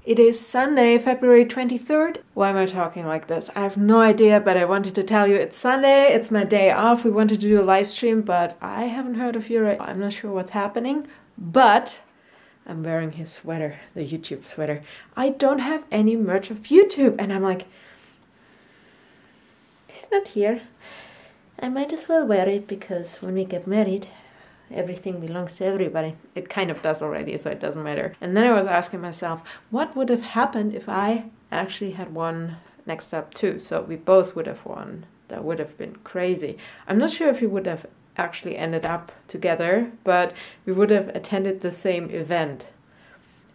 It is Sunday, February 23rd. Why am I talking like this? I have no idea, but I wanted to tell you it's Sunday. It's my day off. We wanted to do a live stream, but I haven't heard of you. I'm not sure what's happening, but I'm wearing his sweater, the YouTube sweater. I don't have any merch of YouTube, and I'm like, he's not here. I might as well wear it because when we get married, everything belongs to everybody. It kind of does already, so it doesn't matter. And then I was asking myself, what would have happened if I actually had won Next Up too? So we both would have won. That would have been crazy. I'm not sure if we would have actually ended up together, but we would have attended the same event.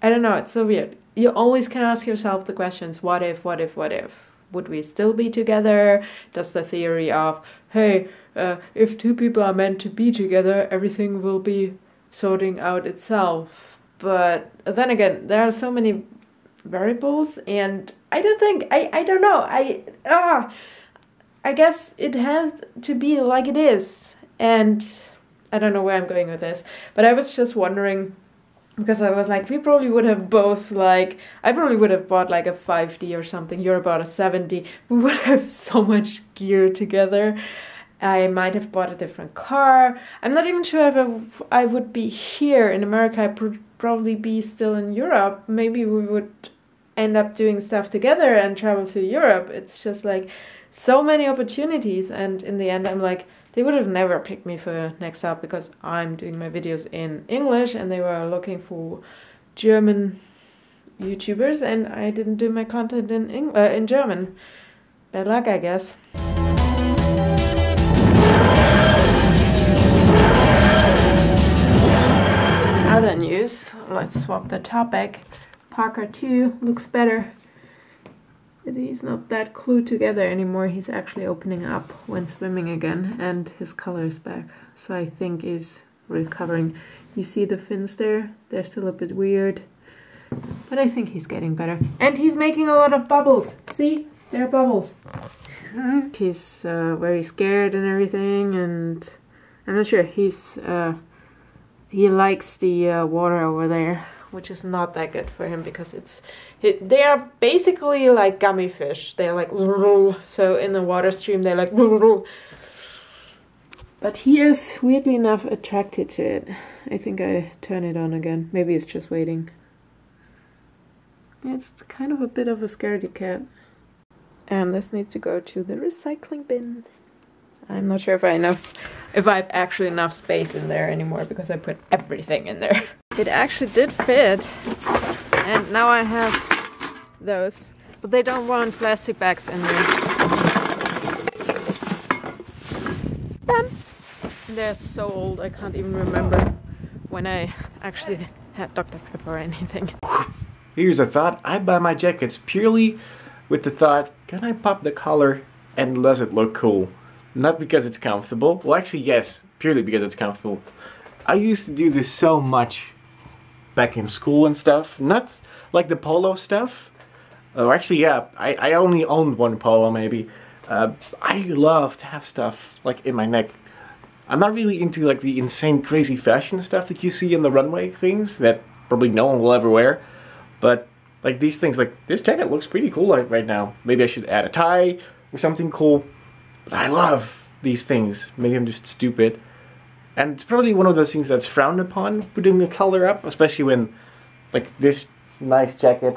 I don't know, it's so weird. You always can ask yourself the questions, what if, what if, what if? Would we still be together? Does the theory of, hey, if two people are meant to be together, everything will be sorting out itself. But then again, there are so many variables, and I don't know. I guess it has to be like it is. And I don't know where I'm going with this, but I was just wondering, because I was like, we probably would have both, like, I probably would have bought like a 5D or something. You're about a 7D. We would have so much gear together. I might have bought a different car. I'm not even sure if I would be here in America. I'd probably be still in Europe. Maybe we would end up doing stuff together and travel through Europe. It's just like so many opportunities. And in the end, I'm like, they would have never picked me for Next Up because I'm doing my videos in English and they were looking for German YouTubers and I didn't do my content in German. Bad luck, I guess. Other news, let's swap the topic. Parker 2 looks better. He's not that glued together anymore. He's actually opening up when swimming again and his color is back. So I think he's recovering. You see the fins there? They're still a bit weird. But I think he's getting better. And he's making a lot of bubbles. See? There are bubbles. He's very scared and everything, and I'm not sure. He likes the water over there, which is not that good for him because they are basically like gummy fish. They're like, so in the water stream they're like, but he is weirdly enough attracted to it. I think I turn it on again. Maybe it's just waiting. Yeah, it's kind of a bit of a scaredy cat. And this needs to go to the recycling bin. I'm not sure if I have actually enough space in there anymore because I put everything in there. It actually did fit, and now I have those, but they don't want plastic bags in there. Done! They're so old, I can't even remember when I actually had Dr. Pepper or anything. Here's a thought. I buy my jackets purely with the thought, can I pop the collar and does it look cool? Not because it's comfortable. Well, actually, yes, purely because it's comfortable. I used to do this so much back in school and stuff. Not like the polo stuff. Oh, actually, yeah, I only owned one polo, maybe. I love to have stuff like in my neck. I'm not really into like the insane, crazy fashion stuff that you see in the runway things that probably no one will ever wear. But like these things, like this jacket looks pretty cool right now. Maybe I should add a tie or something cool. But I love these things. Maybe I'm just stupid. And it's probably one of those things that's frowned upon, putting the collar up, especially when like this nice jacket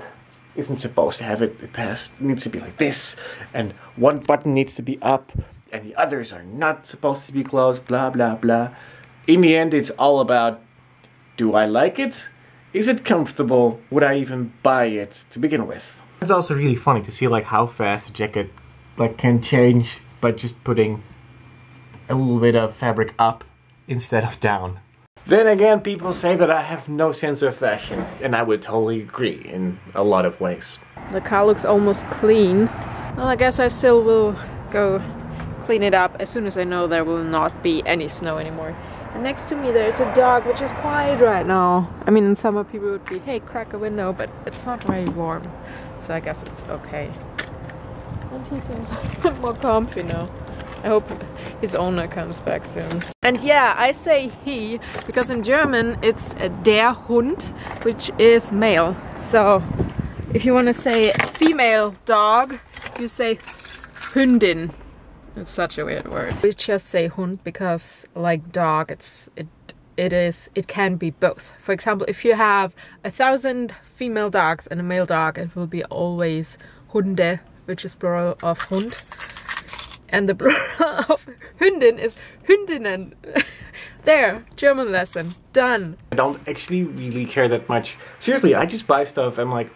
isn't supposed to have it. It needs to be like this, and one button needs to be up, and the others are not supposed to be closed, blah, blah, blah. In the end, it's all about, do I like it? Is it comfortable? Would I even buy it to begin with? It's also really funny to see like how fast a jacket like can change by just putting a little bit of fabric up instead of down. Then again, people say that I have no sense of fashion, and I would totally agree in a lot of ways. The car looks almost clean. Well, I guess I still will go clean it up as soon as I know there will not be any snow anymore. And next to me there's a dog which is quiet right now. I mean, in summer people would be, hey, crack a window, but it's not very warm, so I guess it's okay. And he seems more comfy now. I hope his owner comes back soon. And yeah, I say he because in German it's der Hund, which is male. So If you want to say female dog, you say Hündin. It's such a weird word. We just say Hund because, like dog, it can be both. For example, if you have 1,000 female dogs and a male dog, it will be always Hunde, which is plural of Hund. And the plural of Hündin is Hündinnen. There, German lesson, done. I don't actually really care that much. Seriously, I just buy stuff. I'm like,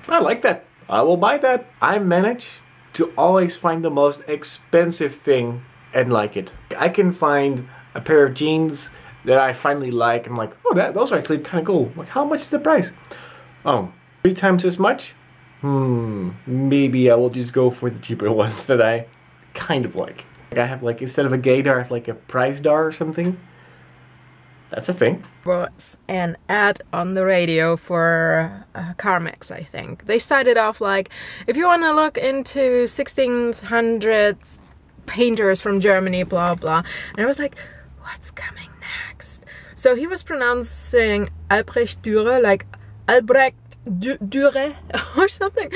I like that. I will buy that. I manage to always find the most expensive thing and like it. I can find a pair of jeans that I finally like. I'm like, oh, those are actually kind of cool. Like, how much is the price? Oh, 3 times as much? Maybe I will just go for the cheaper ones that I kind of like. I have like, instead of a gaydar, I have like a price dar or something. That's a thing. Was an ad on the radio for Carmex, I think. They started off like, if you want to look into 1600s painters from Germany, blah blah. And I was like, what's coming next? So he was pronouncing Albrecht Dürer like Albrecht Dürer or something.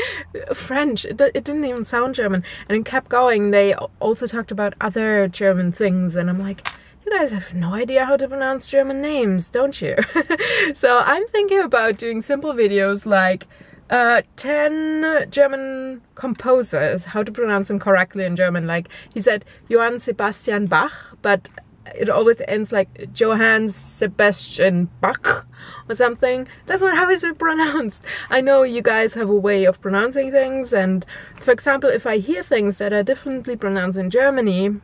French. It didn't even sound German. And it kept going. They also talked about other German things. And I'm like, you guys have no idea how to pronounce German names, don't you? So I'm thinking about doing simple videos like 10 German composers, how to pronounce them correctly in German. Like he said Johann Sebastian Bach, but it always ends like Johann Sebastian Bach or something. That's not how it's pronounced. I know you guys have a way of pronouncing things, and for example, if I hear things that are differently pronounced in Germany,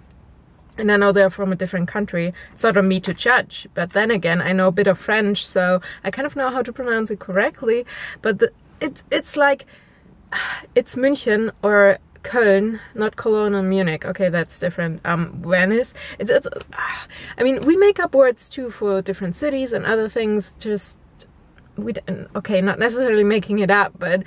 and I know they're from a different country, it's not on me to judge. But then again, I know a bit of French, so I kind of know how to pronounce it correctly. But it's like, it's München or Köln, not Cologne or Munich. Okay, that's different. Venice. I mean, we make up words too for different cities and other things. Just okay, not necessarily making it up, but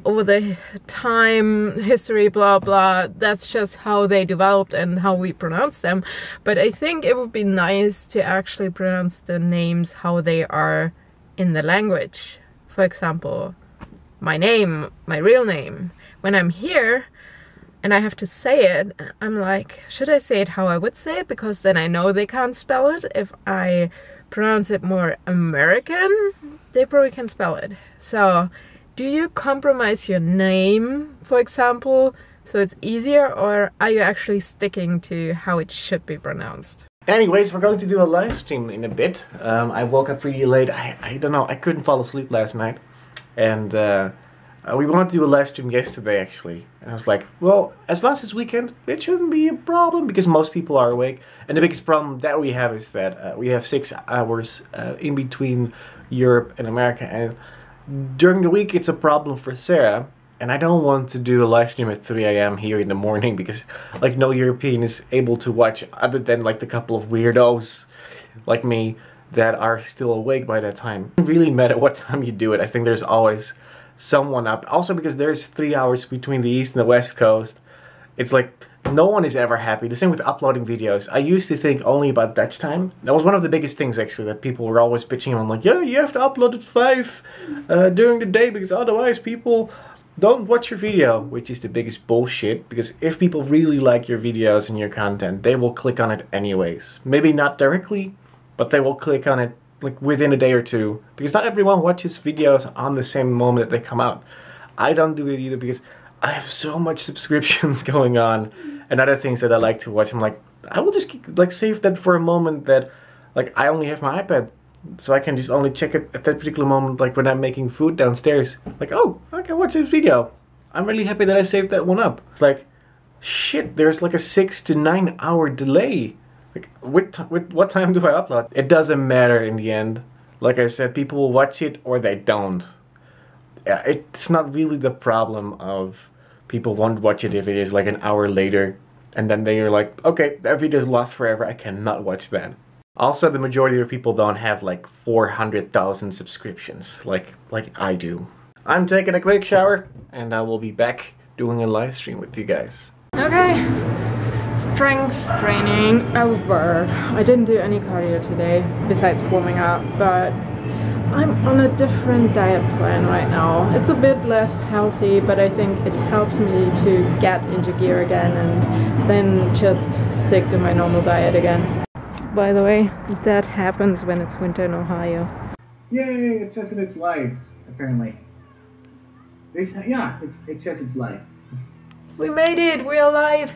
over the time, history, blah blah, that's just how they developed and how we pronounce them. But I think it would be nice to actually pronounce the names how they are in the language. For example, my name, my real name. When I'm here and I have to say it, I'm like, should I say it how I would say it? Because then I know they can't spell it. If I pronounce it more American, they probably can spell it. So do you compromise your name, for example, so it's easier, or are you actually sticking to how it should be pronounced? Anyways, we're going to do a live stream in a bit. I woke up really late. I don't know, I couldn't fall asleep last night. And we wanted to do a live stream yesterday, actually. And I was like, well, as long as it's weekend, it shouldn't be a problem, because most people are awake. And the biggest problem that we have is that we have 6 hours in between Europe and America. And during the week, it's a problem for Sarah. And I don't want to do a live stream at 3 AM here in the morning, because like no European is able to watch, other than like the couple of weirdos like me that are still awake by that time. It doesn't really matter what time you do it. I think there's always someone up. Also because there's 3 hours between the East and the West Coast. It's like no one is ever happy. The same with uploading videos. I used to think only about Dutch time. That was one of the biggest things, actually, that people were always bitching on. Like, yeah, you have to upload at 5 during the day, because otherwise people don't watch your video, which is the biggest bullshit. Because if people really like your videos and your content, they will click on it anyways. Maybe not directly, but they will click on it like within a day or two, because not everyone watches videos on the same moment that they come out. I don't do it either, because I have so much subscriptions going on and other things that I like to watch. I'm like, I will just like save that for a moment that like I only have my iPad, so I can just only check it at that particular moment, like when I'm making food downstairs. Like, oh, I can watch this video. I'm really happy that I saved that one up. It's like, shit, there's like a 6 to 9 hour delay. Like, with what time do I upload? It doesn't matter in the end. Like I said, people will watch it or they don't. It's not really the problem of people won't watch it if it is like an hour later, and then they are like, okay, that video is lost forever, I cannot watch that. Also, the majority of people don't have like 400,000 subscriptions like I do. I'm taking a quick shower, and I will be back doing a live stream with you guys. Okay. Strength training over. I didn't do any cardio today besides warming up, but I'm on a different diet plan right now. It's a bit less healthy, but I think it helps me to get into gear again and then just stick to my normal diet again. By the way, that happens when it's winter in Ohio. Yay, it says that it's live, apparently. It says it's live. We made it, we're alive!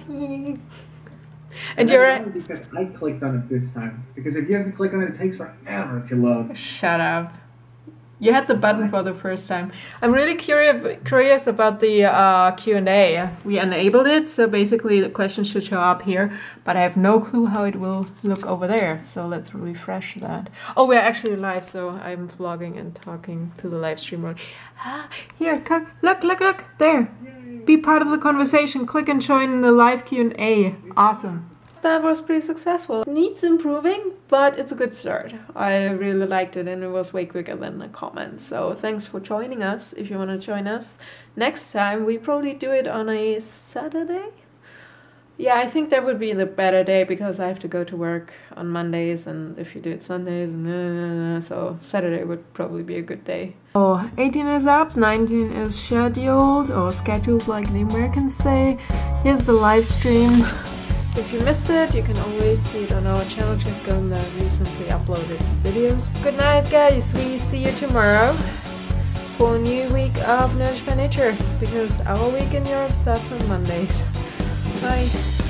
And you're right. Because I clicked on it this time. Because if you have to click on it, it takes forever to load. Shut up. You had the button for the first time. I'm really curious about the Q&A. We enabled it, so basically the questions should show up here, but I have no clue how it will look over there. So let's refresh that. Oh, we're actually live, so I'm vlogging and talking to the live stream. Here, look, there. Yay. Be part of the conversation. Click and join the live Q&A. Awesome. That was pretty successful. Needs improving, but it's a good start. I really liked it and it was way quicker than the comments. So thanks for joining us. If you want to join us next time, we probably do it on a Saturday. Yeah, I think that would be the better day because I have to go to work on Mondays, and if you do it Sundays, so Saturday would probably be a good day. Oh, 18 is up, 19 is scheduled or scheduled like the Americans say. Here's the live stream. If you missed it, you can always see it on our channel. Just go on the recently uploaded videos. Good night, guys. We see you tomorrow for a new week of NerdishByNature, because our week in Europe starts on Mondays. Bye.